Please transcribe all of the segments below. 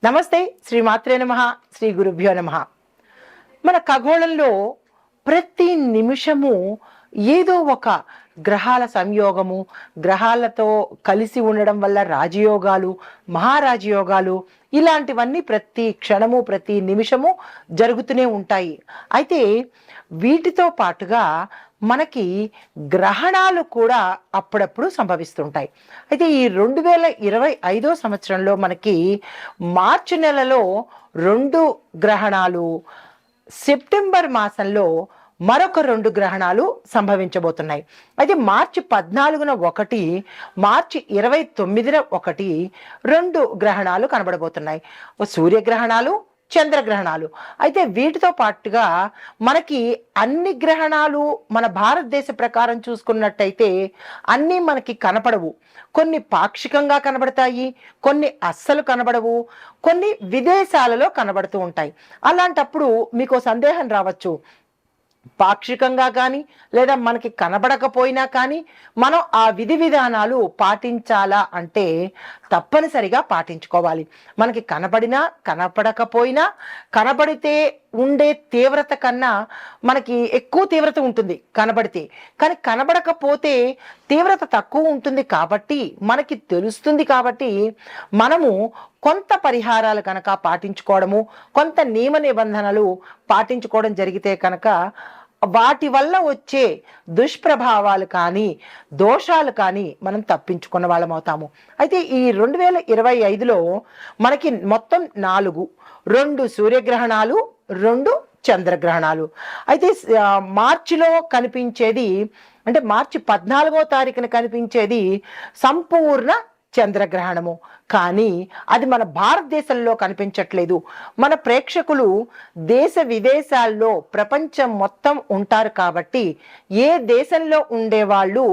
నమస్తే. శ్రీ మాత్రే నమః. శ్రీ గురుభ్యో నమః. మన ఖగోళంలో ప్రతి నిమిషము ఏదో ఒక గ్రహాల సంయోగము, గ్రహాలతో కలిసి ఉండడం వల్ల రాజయోగాలు, మహారాజయోగాలు ఇలాంటివన్నీ ప్రతి క్షణము ప్రతి నిమిషము జరుగుతూనే ఉంటాయి. అయితే వీటితో పాటుగా మనకి గ్రహణాలు కూడా అప్పుడప్పుడు సంభవిస్తుంటాయి. అయితే ఈ 2025 సంవత్సరంలో మనకి మార్చి నెలలో 2 గ్రహణాలు, సెప్టెంబర్ మాసంలో మరొక 2 గ్రహణాలు సంభవించబోతున్నాయి. అయితే మార్చి 14న ఒకటి, మార్చి 29న ఒకటి 2 గ్రహణాలు కనబడబోతున్నాయి. సూర్యగ్రహణాలు, చంద్రగ్రహణాలు. అయితే వీటితో పాటుగా మనకి అన్ని గ్రహణాలు మన భారతదేశ ప్రకారం చూసుకున్నట్టయితే అన్నీ మనకి కనపడవు. కొన్ని పాక్షికంగా కనబడతాయి, కొన్ని అస్సలు కనబడవు, కొన్ని విదేశాలలో కనబడుతూ ఉంటాయి. అలాంటప్పుడు మీకు సందేహం రావచ్చు, పాక్షికంగా కానీ లేదా మనకి కనబడకపోయినా కానీ మనం ఆ విధి విధానాలు పాటించాలా అంటే తప్పనిసరిగా పాటించుకోవాలి. మనకి కనబడినా కనపడకపోయినా, కనబడితే ఉండే తీవ్రత కన్నా మనకి ఎక్కువ తీవ్రత ఉంటుంది కనబడితే, కానీ కనబడకపోతే తీవ్రత తక్కువ ఉంటుంది. కాబట్టి మనకి తెలుస్తుంది. కాబట్టి మనము కొంత పరిహారాలు కనుక పాటించుకోవడము, కొంత నియమ నిబంధనలు పాటించుకోవడం జరిగితే కనుక వాటి వల్ల వచ్చే దుష్ప్రభావాలు కానీ దోషాలు కానీ మనం తప్పించుకున్న వాళ్ళం అవుతాము. అయితే ఈ 2025లో మనకి మొత్తం 2 సూర్యగ్రహణాలు, 2 చంద్రగ్రహణాలు. అయితే మార్చిలో కనిపించేది అంటే మార్చి 14వ తారీఖున కనిపించేది సంపూర్ణ చంద్రగ్రహణము. కానీ అది మన భారతదేశంలో కనిపించట్లేదు. మన ప్రేక్షకులు దేశ విదేశాల్లో ప్రపంచం మొత్తం ఉంటారు. కాబట్టి ఏ దేశంలో ఉండేవాళ్ళు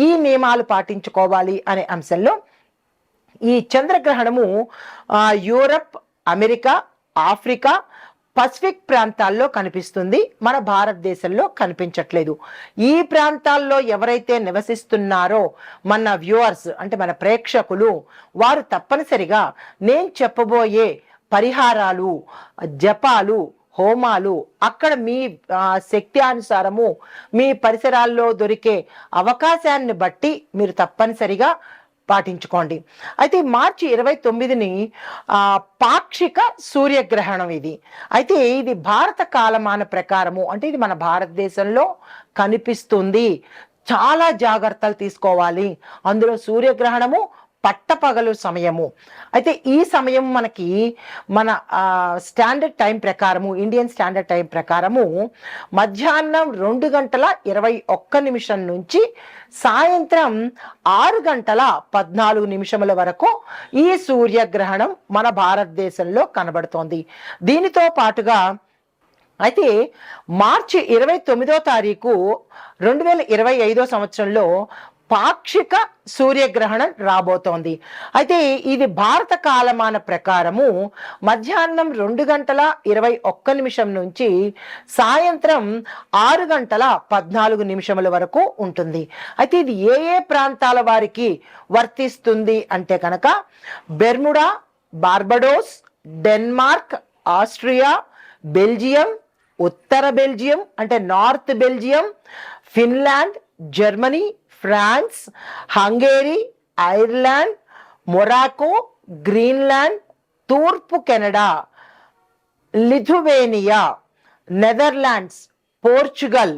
ఈ నియమాలు పాటించుకోవాలి అనే అంశంలో ఈ చంద్రగ్రహణము యూరప్, అమెరికా, ఆఫ్రికా, పసిఫిక్ ప్రాంతాల్లో కనిపిస్తుంది. మన భారతదేశంలో కనిపించట్లేదు. ఈ ప్రాంతాల్లో ఎవరైతే నివసిస్తున్నారో మన వ్యూవర్స్ అంటే మన ప్రేక్షకులు, వారు తప్పనిసరిగా నేను చెప్పబోయే పరిహారాలు, జపాలు, హోమాలు అక్కడ మీ శక్తి అనుసారము మీ పరిసరాల్లో దొరికే అవకాశాన్ని బట్టి మీరు తప్పనిసరిగా పాటించుకోండి. అయితే మార్చి 29ని పాక్షిక సూర్యగ్రహణం ఇది. అయితే ఇది భారత కాలమాన ప్రకారము అంటే ఇది మన భారతదేశంలో కనిపిస్తుంది. చాలా జాగ్రత్తలు తీసుకోవాలి. అందులో సూర్యగ్రహణము పట్టపగలు సమయము. అయితే ఈ సమయం మనకి మన స్టాండర్డ్ టైం ప్రకారము, ఇండియన్ స్టాండర్డ్ టైం ప్రకారము మధ్యాహ్నం 2:21 నుంచి సాయంత్రం 6:14 వరకు ఈ సూర్యగ్రహణం మన భారతదేశంలో కనబడుతోంది. దీనితో పాటుగా అయితే మార్చి 29వ తారీఖు 2025 సంవత్సరంలో పాక్షిక సూర్యగ్రహణం రాబోతోంది. అయితే ఇది భారత కాలమాన ప్రకారము మధ్యాహ్నం 2:21 నుంచి సాయంత్రం 6:14 వరకు ఉంటుంది. అయితే ఇది ఏ ఏ ప్రాంతాల వారికి వర్తిస్తుంది అంటే కనుక Bermuda, Barbados, Denmark, Austria, Belgium, ఉత్తర బెల్జియం అంటే north Belgium, Finland, Germany, France, Hungary, Ireland, Morocco, Greenland, తూర్పు కెనడా, లిథువేనియా, నెదర్లాండ్స్, పోర్చుగల్,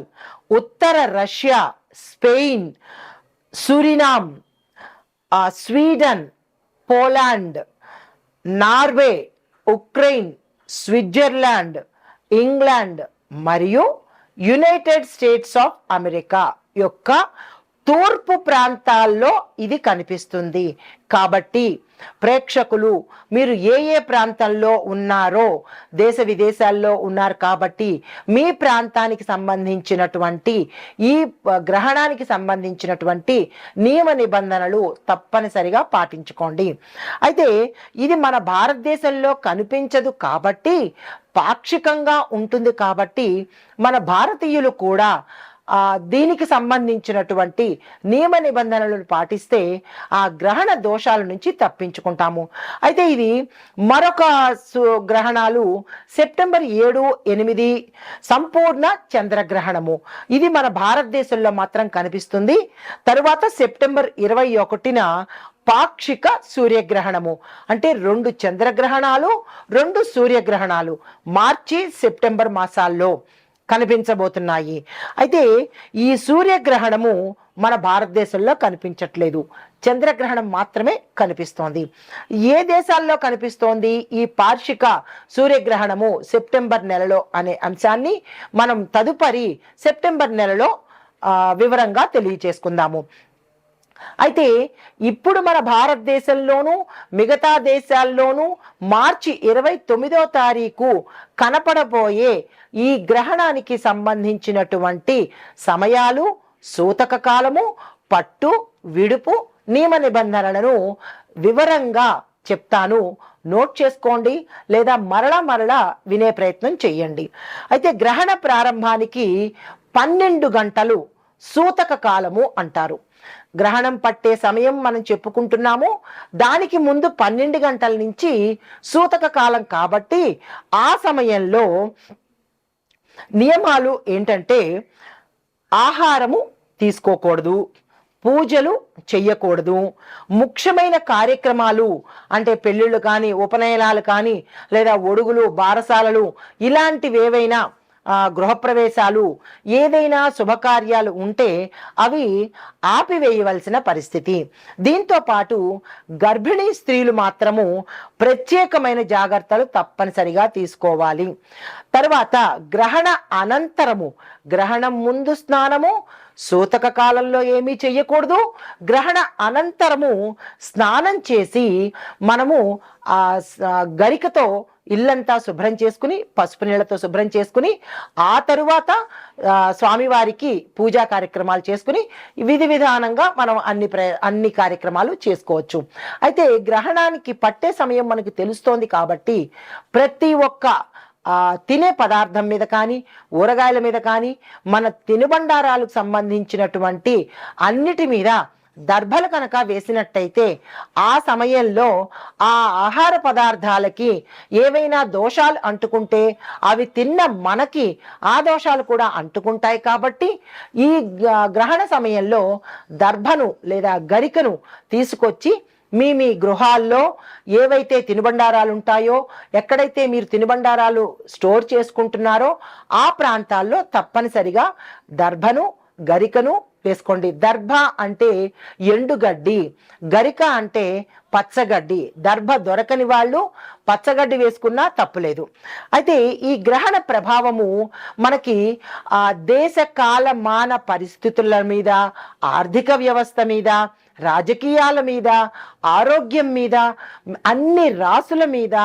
ఉత్తర Russia, Spain, Suriname, Sweden, Poland, Norway, Ukraine, Switzerland, England మరియు యునైటెడ్ స్టేట్స్ ఆఫ్ అమెరికా యొక్క తూర్పు ప్రాంతాల్లో ఇది కనిపిస్తుంది. కాబట్టి ప్రేక్షకులు మీరు ఏ ఏ ప్రాంతంలో ఉన్నారో దేశ విదేశాల్లో ఉన్నారు కాబట్టి మీ ప్రాంతానికి సంబంధించినటువంటి ఈ గ్రహణానికి సంబంధించినటువంటి నియమ నిబంధనలు తప్పనిసరిగా పాటించుకోండి. అయితే ఇది మన భారతదేశంలో కనిపించదు కాబట్టి పాక్షికంగా ఉంటుంది. కాబట్టి మన భారతీయులు కూడా దీనికి సంబంధించినటువంటి నియమ నిబంధనలను పాటిస్తే ఆ గ్రహణ దోషాల నుంచి తప్పించుకుంటాము. అయితే ఇది మరొక గ్రహణాలు సెప్టెంబర్ 7, 8 సంపూర్ణ చంద్రగ్రహణము. ఇది మన భారతదేశంలో మాత్రం కనిపిస్తుంది. తరువాత సెప్టెంబర్ 21న పాక్షిక సూర్యగ్రహణము, అంటే 2 చంద్రగ్రహణాలు 2 సూర్యగ్రహణాలు మార్చి సెప్టెంబర్ మాసాల్లో కనిపించబోతున్నాయి. అయితే ఈ సూర్యగ్రహణము మన భారతదేశంలో కనిపించట్లేదు, చంద్రగ్రహణం మాత్రమే కనిపిస్తోంది. ఏ దేశాల్లో కనిపిస్తోంది ఈ పాక్షిక సూర్యగ్రహణము సెప్టెంబర్ నెలలో అనే అంశాన్ని మనం తదుపరి సెప్టెంబర్ నెలలో వివరంగా తెలియచేసుకుందాము. అయితే ఇప్పుడు మన భారతదేశంలోనూ మిగతా దేశాల్లోనూ మార్చి 29వ తారీఖు కనపడబోయే ఈ గ్రహణానికి సంబంధించినటువంటి సమయాలు, సూతక కాలము, పట్టు విడుపు నియమ నిబంధనలను వివరంగా చెప్తాను. నోట్ చేసుకోండి లేదా మరలా వినే ప్రయత్నం చేయండి. అయితే గ్రహణ ప్రారంభానికి 12 గంటలు సూతక కాలము అంటారు. గ్రహణం పట్టే సమయం మనం చెప్పుకుంటున్నాము, దానికి ముందు 12 గంటల నుంచి సూతక కాలం కాబట్టి ఆ సమయంలో నియమాలు ఏంటంటే ఆహారము తీసుకోకూడదు, పూజలు చెయ్యకూడదు, ముఖ్యమైన కార్యక్రమాలు అంటే పెళ్ళిళ్ళు కానీ ఉపనయనాలు కానీ లేదా ఒడుగులు బారసాలలు ఇలాంటివి ఏవైనా గృహప్రవేశాలు ఏదైనా శుభకార్యాలు ఉంటే అవి ఆపివేయవలసిన పరిస్థితి. దీంతో పాటు గర్భిణీ స్త్రీలు మాత్రము ప్రత్యేకమైన జాగ్రత్తలు తప్పనిసరిగా తీసుకోవాలి. తర్వాత గ్రహణ అనంతరము, గ్రహణం ముందు స్నానము, సూతక కాలంలో ఏమీ చెయ్యకూడదు. గ్రహణ అనంతరము స్నానం చేసి మనము గరికతో ఇల్లంతా శుభ్రం చేసుకుని, పసుపు నీళ్లతో శుభ్రం చేసుకుని, ఆ తరువాత స్వామివారికి పూజా కార్యక్రమాలు చేసుకుని విధి విధానంగా మనం అన్ని కార్యక్రమాలు చేసుకోవచ్చు. అయితే గ్రహణానికి పట్టే సమయం మనకి తెలుస్తోంది కాబట్టి ప్రతి ఒక్క తినే పదార్థం మీద కానీ ఊరగాయల మీద కానీ మన తినుబండారాలకు సంబంధించినటువంటి అన్నిటి మీద దర్భలు కనుక వేసినట్టయితే ఆ సమయంలో ఆ ఆహార పదార్థాలకి ఏవైనా దోషాలు అంటుకుంటే అవి తిన్న మనకి ఆ దోషాలు కూడా అంటుకుంటాయి. కాబట్టి ఈ గ్రహణ సమయంలో దర్భను లేదా గరికను తీసుకొచ్చి మీ గృహాల్లో ఏవైతే తినుబండారాలు ఉంటాయో, ఎక్కడైతే మీరు తినుబండారాలు స్టోర్ చేసుకుంటున్నారో ఆ ప్రాంతాల్లో తప్పనిసరిగా దర్భను గరికను వేసుకోండి. దర్భ అంటే ఎండుగడ్డి, గరిక అంటే పచ్చగడ్డి. దర్భ దొరకని వాళ్ళు పచ్చగడ్డి వేసుకున్నా తప్పులేదు. అయితే ఈ గ్రహణ ప్రభావము మనకి దేశ కాలమాన పరిస్థితుల మీద, ఆర్థిక వ్యవస్థ మీద, రాజకీయాల మీద, ఆరోగ్యం మీద, అన్ని రాసుల మీద,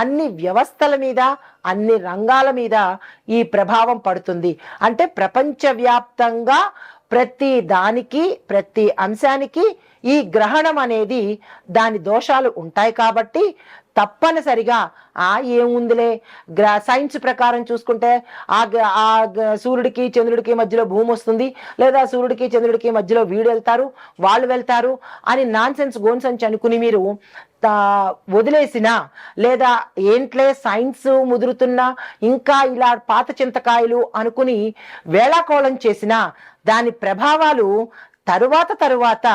అన్ని వ్యవస్థల మీద, అన్ని రంగాల మీద ఈ ప్రభావం పడుతుంది. అంటే ప్రపంచవ్యాప్తంగా ప్రతి దానికి ప్రతి అంశానికి ఈ గ్రహణం అనేది దాని దోషాలు ఉంటాయి. కాబట్టి తప్పనిసరిగా ఏముందిలే, సైన్స్ ప్రకారం చూసుకుంటే ఆ సూర్యుడికి చంద్రుడికి మధ్యలో భూమి వస్తుంది, లేదా సూర్యుడికి చంద్రుడికి మధ్యలో వీడు వాళ్ళు వెళ్తారు అని నాన్సెన్స్ గోన్సెన్స్ అనుకుని మీరు వదిలేసినా, లేదా ఏంట్లే సైన్స్ ముదురుతున్నా ఇంకా ఇలా పాత చింతకాయలు అనుకుని వేళాకోళం చేసినా దాని ప్రభావాలు తరువాత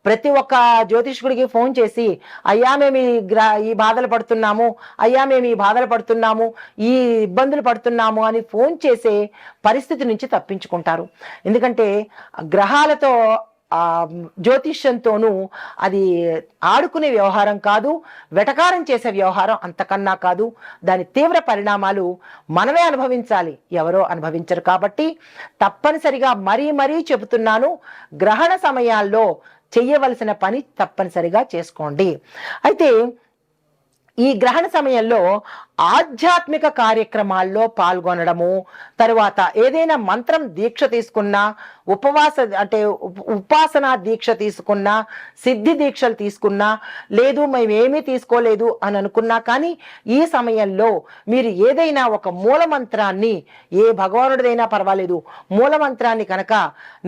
ప్రతి ఒక్క జ్యోతిష్కుడికి ఫోన్ చేసి అయ్యా మేము ఈ బాధలు పడుతున్నాము, అయ్యా మేము ఈ బాధలు పడుతున్నాము, ఈ ఇబ్బందులు పడుతున్నాము అని ఫోన్ చేసే పరిస్థితి నుంచి తప్పించుకుంటారు. ఎందుకంటే గ్రహాలతో జ్యోతిష్యంతోనూ అది ఆడుకునే వ్యవహారం కాదు, వెటకారం చేసే వ్యవహారం అంతకన్నా కాదు. దాని తీవ్ర పరిణామాలు మనమే అనుభవించాలి, ఎవరో అనుభవించరు. కాబట్టి తప్పనిసరిగా మరీ చెబుతున్నాను, గ్రహణ సమయాల్లో చెయ్యవలసిన పని తప్పనిసరిగా చేసుకోండి. అయితే ఈ గ్రహణ సమయంలో ఆధ్యాత్మిక కార్యక్రమాల్లో పాల్గొనడము, తరువాత ఏదైనా మంత్రం దీక్ష తీసుకున్నా, ఉపాసనా దీక్ష తీసుకున్నా, సిద్ధి దీక్షలు తీసుకున్నా, లేదు మేమేమీ తీసుకోలేదు అని అనుకున్నా కానీ ఈ సమయంలో మీరు ఏదైనా ఒక మూలమంత్రాన్ని, ఏ భగవానుడిదైనా పర్వాలేదు, మూలమంత్రాన్ని కనుక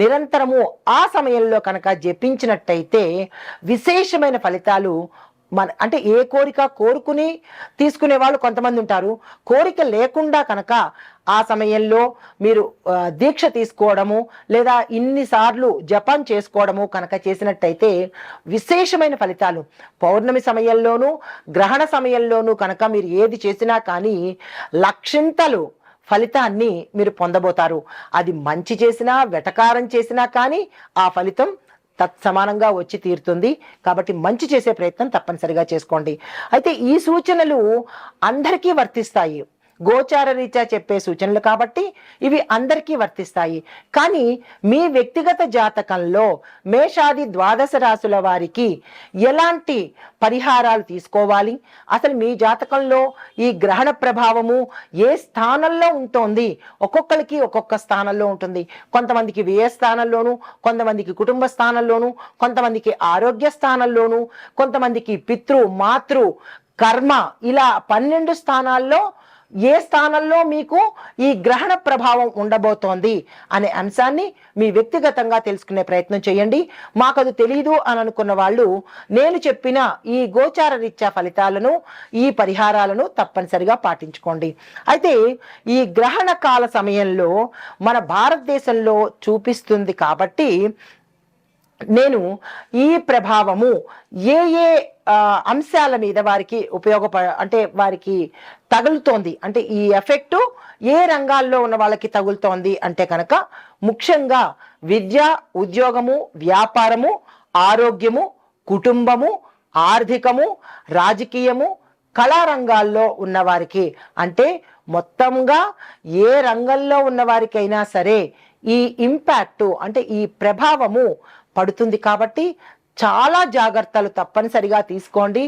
నిరంతరము ఆ సమయంలో కనుక జపించినట్టయితే విశేషమైన ఫలితాలు అంటే ఏ కోరిక కోరుకుని తీసుకునే వాళ్ళు కొంతమంది ఉంటారు. కోరిక లేకుండా కనుక ఆ సమయంలో మీరు దీక్ష తీసుకోవడము లేదా ఇన్నిసార్లు జపం చేసుకోవడము కనుక చేసినట్టయితే విశేషమైన ఫలితాలు పౌర్ణమి సమయంలోనూ గ్రహణ సమయంలోనూ కనుక మీరు ఏది చేసినా కానీ లక్షింతలు ఫలితాన్ని మీరు పొందబోతారు. అది మంచి చేసినా వెటకారం చేసినా కానీ ఆ ఫలితం తత్సమానంగా వచ్చి తీరుతుంది. కాబట్టి మంచి చేసే ప్రయత్నం తప్పనిసరిగా చేసుకోండి. అయితే ఈ సూచనలు అందరికీ వర్తిస్తాయి, గోచార రీత్యా చెప్పే సూచనలు కాబట్టి ఇవి అందరికీ వర్తిస్తాయి. కానీ మీ వ్యక్తిగత జాతకంలో మేషాది ద్వాదశ రాశుల వారికి ఎలాంటి పరిహారాలు తీసుకోవాలి, అసలు మీ జాతకంలో ఈ గ్రహణ ప్రభావము ఏ స్థానంలో ఉంటుంది, ఒక్కొక్కరికి ఒక్కొక్క స్థానంలో ఉంటుంది. కొంతమందికి వ్యయ స్థానంలోను, కొంతమందికి కుటుంబ స్థానంలోను, కొంతమందికి ఆరోగ్య స్థానంలోను, కొంతమందికి పితృ మాతృ కర్మ, ఇలా 12 స్థానాల్లో ఏ స్థానంలో మీకు ఈ గ్రహణ ప్రభావం ఉండబోతోంది అనే అంశాన్ని మీ వ్యక్తిగతంగా తెలుసుకునే ప్రయత్నం చేయండి. మాకు అది తెలియదు అని అనుకున్న వాళ్ళు నేను చెప్పిన ఈ గోచార రీత్యా ఫలితాలను, ఈ పరిహారాలను తప్పనిసరిగా పాటించుకోండి. అయితే ఈ గ్రహణ కాల సమయంలో మన భారతదేశంలో చూపిస్తుంది కాబట్టి నేను ఈ ప్రభావము ఏ ఏ అంశాల మీద వారికి అంటే వారికి తగులుతోంది, అంటే ఈ ఎఫెక్ట్ ఏ రంగాల్లో ఉన్న వాళ్ళకి తగులుతోంది అంటే కనుక ముఖ్యంగా విద్య, ఉద్యోగము, వ్యాపారము, ఆరోగ్యము, కుటుంబము, ఆర్థికము, రాజకీయము, కళారంగాల్లో ఉన్నవారికి, అంటే మొత్తంగా ఏ రంగంలో ఉన్నవారికైనా సరే ఈ ఇంపాక్ట్ అంటే ఈ ప్రభావము పడుతుంది. కాబట్టి చాలా జాగ్రత్తలు తప్పనిసరిగా తీసుకోండి.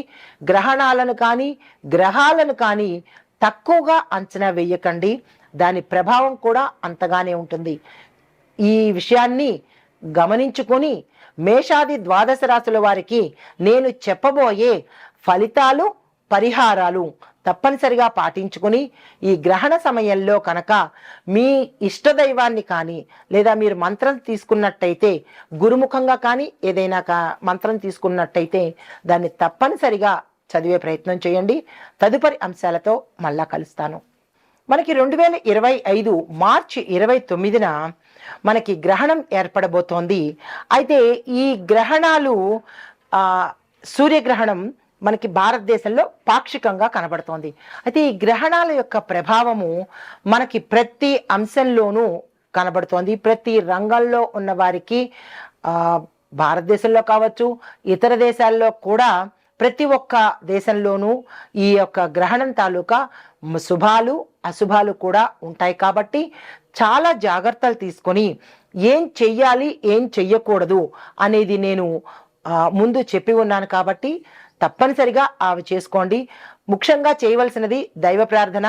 గ్రహణాలను కానీ గ్రహాలను కానీ తక్కువగా అంచనా వేయకండి, దాని ప్రభావం కూడా అంతగానే ఉంటుంది. ఈ విషయాన్ని గమనించుకొని మేషాది ద్వాదశ రాశుల వారికి నేను చెప్పబోయే ఫలితాలు, పరిహారాలు తప్పనిసరిగా పాటించుకుని ఈ గ్రహణ సమయంలో కనుక మీ ఇష్టదైవాన్ని కానీ లేదా మీరు మంత్రం తీసుకున్నట్టయితే గురుముఖంగా కానీ ఏదైనా మంత్రం తీసుకున్నట్టయితే దాన్ని తప్పనిసరిగా చదివే ప్రయత్నం చేయండి. తదుపరి అంశాలతో మళ్ళా కలుస్తాను. మనకి 2025 మార్చి 29న మనకి గ్రహణం ఏర్పడబోతోంది. అయితే ఈ గ్రహణాలు సూర్యగ్రహణం మనకి భారతదేశంలో పాక్షికంగా కనబడుతోంది. అయితే ఈ గ్రహణాల యొక్క ప్రభావము మనకి ప్రతి అంశంలోనూ కనబడుతోంది. ప్రతి రంగంలో ఉన్న వారికి భారతదేశంలో కావచ్చు, ఇతర దేశాల్లో కూడా ప్రతి ఒక్క దేశంలోనూ ఈ యొక్క గ్రహణం తాలూకా శుభాలు అశుభాలు కూడా ఉంటాయి. కాబట్టి చాలా జాగ్రత్తలు తీసుకొని ఏం చెయ్యాలి, ఏం చెయ్యకూడదు అనేది నేను ముందు చెప్పి ఉన్నాను. కాబట్టి తప్పనిసరిగా అవి చేసుకోండి. ముఖ్యంగా చేయవలసినది దైవ ప్రార్థన,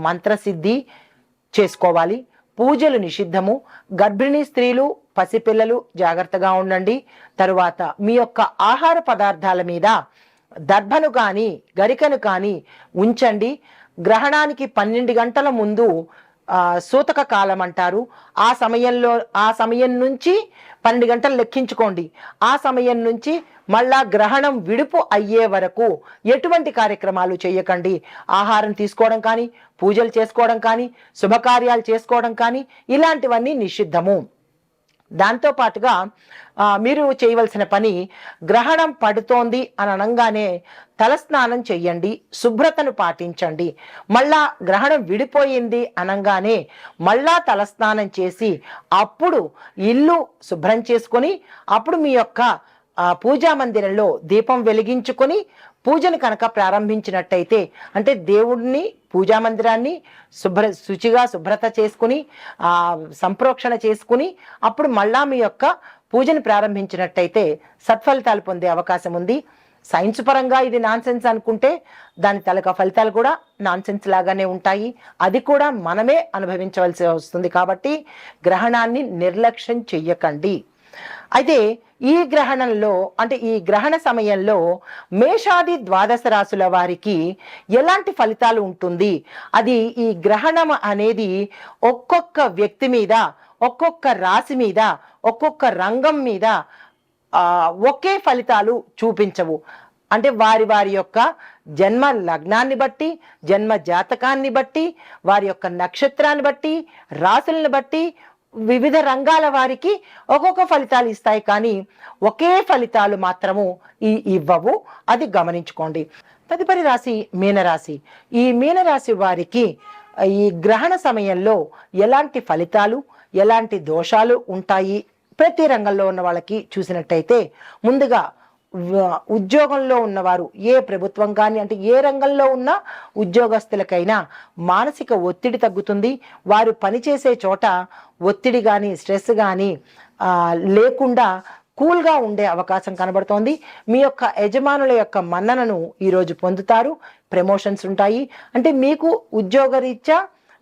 మంత్రసిద్ధి చేసుకోవాలి. పూజలు నిషిద్ధము. గర్భిణీ స్త్రీలు, పసిపిల్లలు జాగ్రత్తగా ఉండండి. తరువాత మీ యొక్క ఆహార పదార్థాల మీద దర్భను కానీ గరికను కానీ ఉంచండి. గ్రహణానికి 12 గంటల ముందు సూతక కాలం అంటారు. ఆ సమయం నుంచి 12 గంటలు లెక్కించుకోండి. ఆ సమయం నుంచి మళ్ళా గ్రహణం విడుపు అయ్యే వరకు ఎటువంటి కార్యక్రమాలు చేయకండి. ఆహారం తీసుకోవడం కానీ, పూజలు చేసుకోవడం కానీ, శుభకార్యాలు చేసుకోవడం కానీ ఇలాంటివన్నీ నిషిద్ధము. దాంతో పాటుగా మీరు చేయవలసిన పని, గ్రహణం పడుతోంది అని అనగానే తలస్నానం చెయ్యండి, శుభ్రతను పాటించండి. మళ్ళా గ్రహణం విడిపోయింది అనగానే మళ్ళా తలస్నానం చేసి అప్పుడు ఇల్లు శుభ్రం చేసుకొని అప్పుడు మీ యొక్క పూజా మందిరంలో దీపం వెలిగించుకొని పూజను కనుక ప్రారంభించినట్టయితే, అంటే దేవుడిని పూజా మందిరాన్ని శుభ్రత చేసుకుని సంప్రోక్షణ చేసుకుని అప్పుడు మళ్ళా మీ యొక్క పూజను ప్రారంభించినట్టయితే సత్ఫలితాలు పొందే అవకాశం ఉంది. సైన్స్ పరంగా ఇది నాన్సెన్స్ అనుకుంటే దాని తలక ఫలితాలు కూడా నాన్సెన్స్ లాగానే ఉంటాయి. అది కూడా మనమే అనుభవించవలసి వస్తుంది. కాబట్టి గ్రహణాన్ని నిర్లక్ష్యం చెయ్యకండి. అయితే ఈ గ్రహణంలో అంటే ఈ గ్రహణ సమయంలో మేషాది ద్వాదశ రాశుల వారికి ఎలాంటి ఫలితాలు ఉంటుంది, అది ఈ గ్రహణం అనేది ఒక్కొక్క వ్యక్తి మీద, ఒక్కొక్క రాశి మీద, ఒక్కొక్క రంగం మీద ఒకే ఫలితాలు చూపించవు. అంటే వారి వారి యొక్క జన్మ లగ్నాన్ని బట్టి, జన్మ జాతకాన్ని బట్టి, వారి యొక్క నక్షత్రాన్ని బట్టి, రాశులను బట్టి వివిధ రంగాల వారికి ఒక్కొక్క ఫలితాలు ఇస్తాయి. కానీ ఒకే ఫలితాలు మాత్రము ఇవ్వవు. అది గమనించుకోండి. తదుపరి రాశి మీనరాశి. ఈ మీనరాశి వారికి ఈ గ్రహణ సమయంలో ఎలాంటి ఫలితాలు, ఎలాంటి దోషాలు ఉంటాయి ప్రతి రంగంలో ఉన్న వాళ్ళకి చూసినట్టయితే, ముందుగా ఉద్యోగంలో ఉన్నవారు, ఏ ప్రభుత్వం కానీ అంటే ఏ రంగంలో ఉన్న ఉద్యోగస్తులకైనా మానసిక ఒత్తిడి తగ్గుతుంది. వారు పనిచేసే చోట ఒత్తిడి కానీ స్ట్రెస్ కానీ లేకుండా కూల్గా ఉండే అవకాశం కనబడుతోంది. మీ యొక్క యజమానుల యొక్క మన్ననను ఈరోజు పొందుతారు. ప్రమోషన్స్ ఉంటాయి. అంటే మీకు ఉద్యోగరీత్యా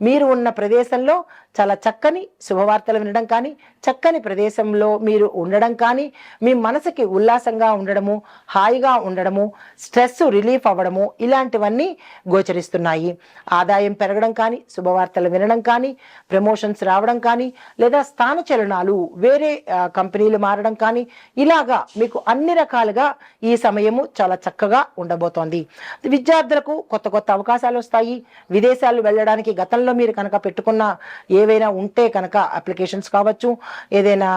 మీరు ఉన్న ప్రదేశంలో చాలా చక్కని శుభవార్తలు వినడం కానీ, చక్కని ప్రదేశంలో మీరు ఉండడం కానీ, మీ మనసుకి ఉల్లాసంగా ఉండడము, హాయిగా ఉండడము, స్ట్రెస్ రిలీఫ్ అవ్వడము, ఇలాంటివన్నీ గోచరిస్తున్నాయి. ఆదాయం పెరగడం కానీ, శుభవార్తలు వినడం కానీ, ప్రమోషన్స్ రావడం కానీ, లేదా స్థానచలనాలు వేరే కంపెనీలు మారడం కానీ, ఇలాగా మీకు అన్ని రకాలుగా ఈ సమయము చాలా చక్కగా ఉండబోతోంది. విద్యార్థులకు కొత్త కొత్త అవకాశాలు వస్తాయి. విదేశాలు వెళ్ళడానికి గతంలో మీరు కనుక పెట్టుకున్న ఏవైనా ఉంటే కనుక అప్లికేషన్స్ కావచ్చు, ఏదైనా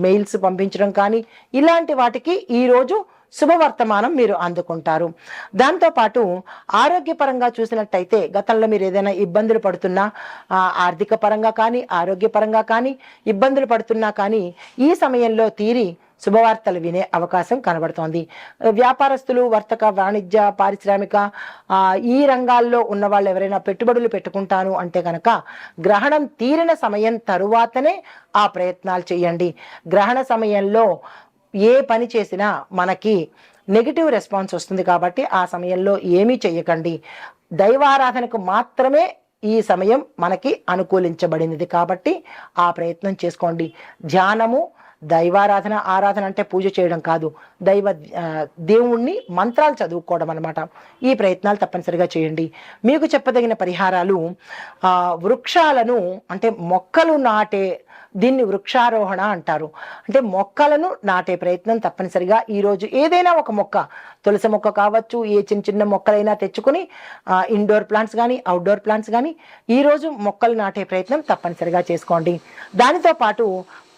మెయిల్స్ పంపించడం కానీ, ఇలాంటి వాటికి ఈరోజు శుభవర్తమానం మీరు అందుకుంటారు. దాంతోపాటు ఆరోగ్యపరంగా చూసినట్టయితే, గతంలో మీరు ఏదైనా ఇబ్బందులు పడుతున్నా, ఆర్థిక పరంగా కానీ ఆరోగ్యపరంగా కానీ ఇబ్బందులు పడుతున్నా కానీ ఈ సమయంలో తీరి శుభవార్తలు వినే అవకాశం కనబడుతోంది. వ్యాపారస్తులు, వర్తక, వాణిజ్య, పారిశ్రామిక ఈ రంగాల్లో ఉన్న వాళ్ళు ఎవరైనా పెట్టుబడులు పెట్టుకుంటాను అంటే కనుక గ్రహణం తీరిన సమయం తరువాతనే ఆ ప్రయత్నాలు చేయండి. గ్రహణ సమయంలో ఏ పని చేసినా మనకి నెగిటివ్ రెస్పాన్స్ వస్తుంది. కాబట్టి ఆ సమయంలో ఏమీ చెయ్యకండి. దైవారాధనకు మాత్రమే ఈ సమయం మనకి అనుకూలించబడినది. కాబట్టి ఆ ప్రయత్నం చేసుకోండి. ధ్యానము, దైవారాధన, ఆరాధన అంటే పూజ చేయడం కాదు, దేవుణ్ణి మంత్రాలు చదువుకోవడం అనమాట. ఈ ప్రయత్నాలు తప్పనిసరిగా చేయండి. మీకు చెప్పదగిన పరిహారాలు, వృక్షాలను అంటే మొక్కలు నాటే, దీన్ని వృక్షారోహణ అంటారు. అంటే మొక్కలను నాటే ప్రయత్నం తప్పనిసరిగా ఈరోజు ఏదైనా ఒక మొక్క, తులసి మొక్క కావచ్చు, ఏ చిన్న చిన్న మొక్కలైనా తెచ్చుకొని ఇండోర్ ప్లాంట్స్ కానీ అవుట్డోర్ ప్లాంట్స్ కానీ ఈరోజు మొక్కలు నాటే ప్రయత్నం తప్పనిసరిగా చేసుకోండి. దానితో పాటు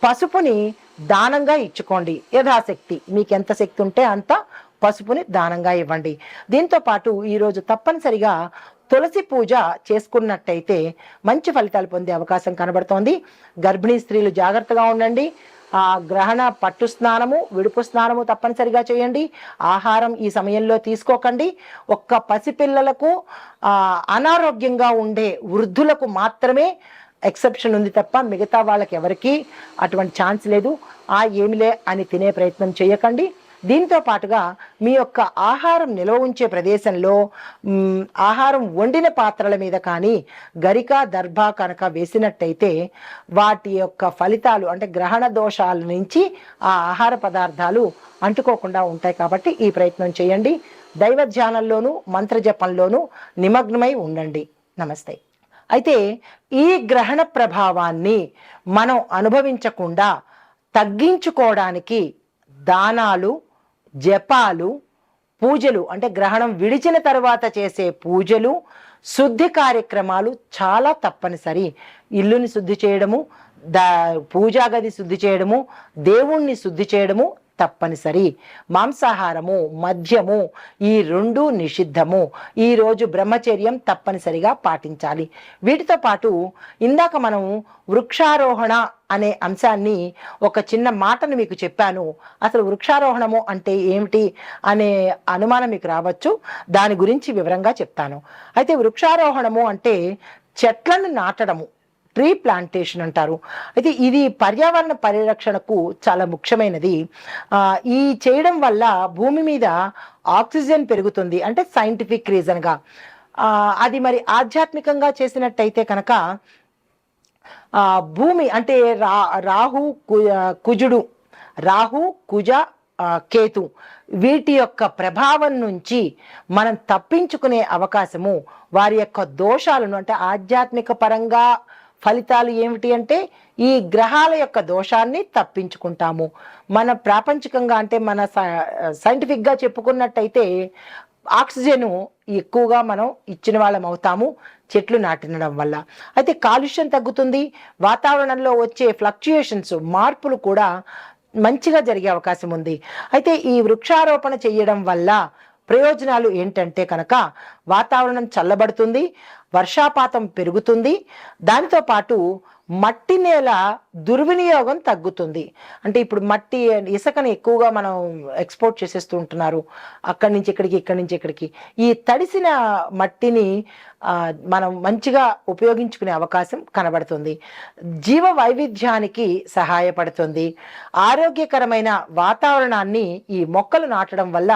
పసుపుని దానంగా ఇచ్చుకోండి. యథాశక్తి మీకు ఎంత శక్తి ఉంటే అంత పసుపుని దానంగా ఇవ్వండి. దీంతో పాటు ఈరోజు తప్పనిసరిగా తులసి పూజ చేసుకున్నట్టయితే మంచి ఫలితాలు పొందే అవకాశం కనబడుతోంది. గర్భిణీ స్త్రీలు జాగ్రత్తగా ఉండండి. గ్రహణ పట్టు స్నానము, విడుపు స్నానము తప్పనిసరిగా చేయండి. ఆహారం ఈ సమయంలో తీసుకోకండి. ఒక్క పసిపిల్లలకు, అనారోగ్యంగా ఉండే వృద్ధులకు మాత్రమే ఎక్సెప్షన్ ఉంది తప్ప మిగతా వాళ్ళకి ఎవరికి అటువంటి ఛాన్స్ లేదు. ఏమిలే అని తినే ప్రయత్నం చేయకండి. దీంతో పాటుగా మీ యొక్క ఆహారం నిల్వ ఉంచే ప్రదేశంలో ఆహారం వండిన పాత్రల మీద కానీ గరిక, దర్భ కనుక వేసినట్టయితే వాటి యొక్క ఫలితాలు అంటే గ్రహణ దోషాల నుంచి ఆ ఆహార పదార్థాలు అంటుకోకుండా ఉంటాయి. కాబట్టి ఈ ప్రయత్నం చేయండి. దైవ ధ్యానంలోనూ మంత్రజపంలోనూ నిమగ్నమై ఉండండి. నమస్తే. అయితే ఈ గ్రహణ ప్రభావాన్ని మనం అనుభవించకుండా తగ్గించుకోవడానికి దానాలు, జపాలు, పూజలు అంటే గ్రహణం విడిచిన తర్వాత చేసే పూజలు, శుద్ధి కార్యక్రమాలు చాలా తప్పనిసరి. ఇల్లుని శుద్ధి చేయడము, పూజా గది శుద్ధి చేయడము, దేవుణ్ణి శుద్ధి చేయడము తప్పనిసరి. మాంసాహారము, మద్యము ఈ రెండు నిషిద్ధము. ఈరోజు బ్రహ్మచర్యం తప్పనిసరిగా పాటించాలి. వీటితో పాటు ఇందాక మనం వృక్షారోహణ అనే అంశాన్ని ఒక చిన్న మాటను మీకు చెప్పాను. అసలు వృక్షారోహణము అంటే ఏమిటి అనే అనుమానం మీకు రావచ్చు. దాని గురించి వివరంగా చెప్తాను. అయితే వృక్షారోహణము అంటే చెట్లను నాటడము, ట్రీ ప్లాంటేషన్ అంటారు. అయితే ఇది పర్యావరణ పరిరక్షణకు చాలా ముఖ్యమైనది. ఈ చేయడం వల్ల భూమి మీద ఆక్సిజన్ పెరుగుతుంది, అంటే సైంటిఫిక్ రీజన్గా. అది మరి ఆధ్యాత్మికంగా చేసినట్టయితే కనుక భూమి అంటే రాహు కుజుడు, రాహు కుజ కేతు వీటి యొక్క ప్రభావం నుంచి మనం తప్పించుకునే అవకాశము, వారి యొక్క దోషాలను అంటే ఆధ్యాత్మిక పరంగా ఫలితాలు ఏమిటి అంటే ఈ గ్రహాల యొక్క దోషాన్ని తప్పించుకుంటాము. మన ప్రాపంచికంగా అంటే మన సైంటిఫిక్గా చెప్పుకున్నట్టయితే ఆక్సిజన్ ఎక్కువగా మనం ఇచ్చిన వాళ్ళం అవుతాము చెట్లు నాటినడం వల్ల. అయితే కాలుష్యం తగ్గుతుంది, వాతావరణంలో వచ్చే ఫ్లక్చుయేషన్స్ మార్పులు కూడా మంచిగా జరిగే అవకాశం ఉంది. అయితే ఈ వృక్షారోపణ చేయడం వల్ల ప్రయోజనాలు ఏంటంటే కనుక వాతావరణం చల్లబడుతుంది, వర్షాపాతం పెరుగుతుంది, దానితో పాటు మట్టి నేల దుర్వినియోగం తగ్గుతుంది. అంటే ఇప్పుడు మట్టి ఇసుకని ఎక్కువగా మనం ఎక్స్పోర్ట్ చేసేస్తూ ఉంటున్నారు, అక్కడి నుంచి ఇక్కడికి, ఇక్కడి నుంచి ఇక్కడికి. ఈ తడిసిన మట్టిని మనం మంచిగా ఉపయోగించుకునే అవకాశం కనబడుతుంది. జీవ వైవిధ్యానికి సహాయపడుతుంది. ఆరోగ్యకరమైన వాతావరణాన్ని ఈ మొక్కలు నాటడం వల్ల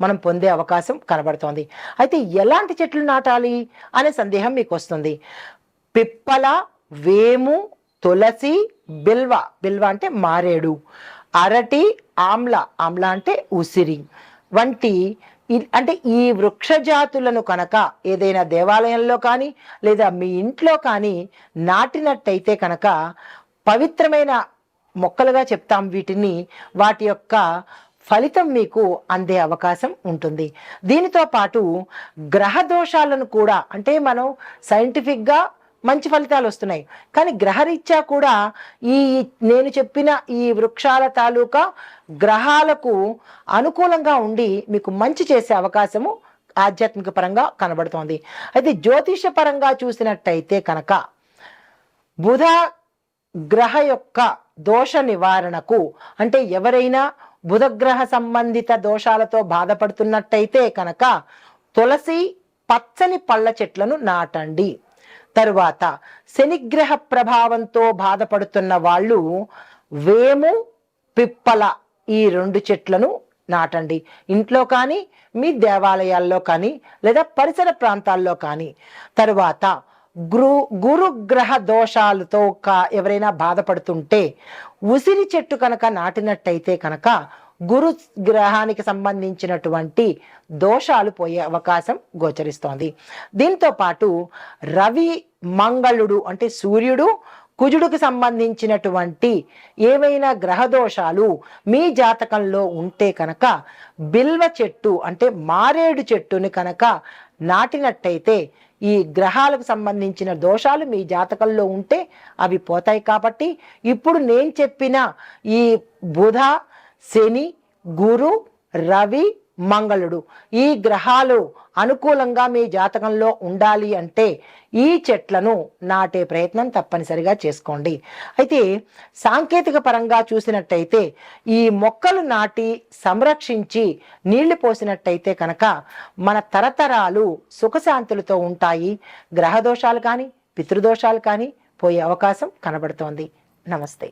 మనం పొందే అవకాశం కనబడుతోంది. అయితే ఎలాంటి చెట్లు నాటాలి అనే సందేహం మీకు వస్తుంది. పిప్పల, వేము, తులసి, బిల్వ, బిల్వ అంటే మారేడు, అరటి, ఆమ్ల, ఆమ్ల అంటే ఉసిరి వంటి అంటే ఈ వృక్ష జాతులను కనుక ఏదైనా దేవాలయంలో కానీ లేదా మీ ఇంట్లో కానీ నాటినట్టయితే కనుక పవిత్రమైన మొక్కలుగా చెప్తాం వీటిని. వాటి యొక్క ఫలితం మీకు అందే అవకాశం ఉంటుంది. దీనితో పాటు గ్రహ దోషాలను కూడా, అంటే మనం సైంటిఫిక్గా మంచి ఫలితాలు వస్తున్నాయి, కానీ గ్రహరీత్యా కూడా ఈ నేను చెప్పిన ఈ వృక్షాల తాలూకా గ్రహాలకు అనుకూలంగా ఉండి మీకు మంచి చేసే అవకాశము ఆధ్యాత్మిక పరంగా కనబడుతోంది. అయితే జ్యోతిష పరంగా చూసినట్టయితే కనుక బుధ గ్రహ యొక్క దోష నివారణకు, అంటే ఎవరైనా బుధగ్రహ సంబంధిత దోషాలతో బాధపడుతున్నట్టయితే కనుక తులసి, పచ్చని పళ్ళ చెట్లను నాటండి. తరువాత శనిగ్రహ ప్రభావంతో బాధపడుతున్న వాళ్ళు వేము, పిప్పల ఈ 2 చెట్లను నాటండి. ఇంట్లో కానీ మీ దేవాలయాల్లో కానీ లేదా పరిసర ప్రాంతాల్లో కానీ. తరువాత గురుగ్రహ దోషాలతో ఎవరైనా బాధపడుతుంటే ఉసిరి చెట్టు కనుక నాటినట్టయితే కనుక గురు గ్రహానికి సంబంధించినటువంటి దోషాలు పోయే అవకాశం గోచరిస్తోంది. దీంతో పాటు రవి, మంగళుడు అంటే సూర్యుడు, కుజుడికి సంబంధించినటువంటి ఏవైనా గ్రహ దోషాలు మీ జాతకంలో ఉంటే కనుక బిల్వ చెట్టు అంటే మారేడు చెట్టుని కనుక నాటినట్టయితే ఈ గ్రహాలకు సంబంధించిన దోషాలు మీ జాతకంలో ఉంటే అవి పోతాయి. కాబట్టి ఇప్పుడు నేను చెప్పిన ఈ బుధ, శని, గురు, రవి, మంగళుడు ఈ గ్రహాలు అనుకూలంగా మీ జాతకంలో ఉండాలి అంటే ఈ చెట్లను నాటే ప్రయత్నం తప్పనిసరిగా చేసుకోండి. అయితే సాంకేతిక పరంగా చూసినట్టయితే ఈ మొక్కలు నాటి సంరక్షించి నీళ్లు పోసినట్టయితే కనుక మన తరతరాలు సుఖశాంతులతో ఉంటాయి. గ్రహదోషాలు కానీ పితృదోషాలు కానీ పోయే అవకాశం కనబడుతోంది. నమస్తే.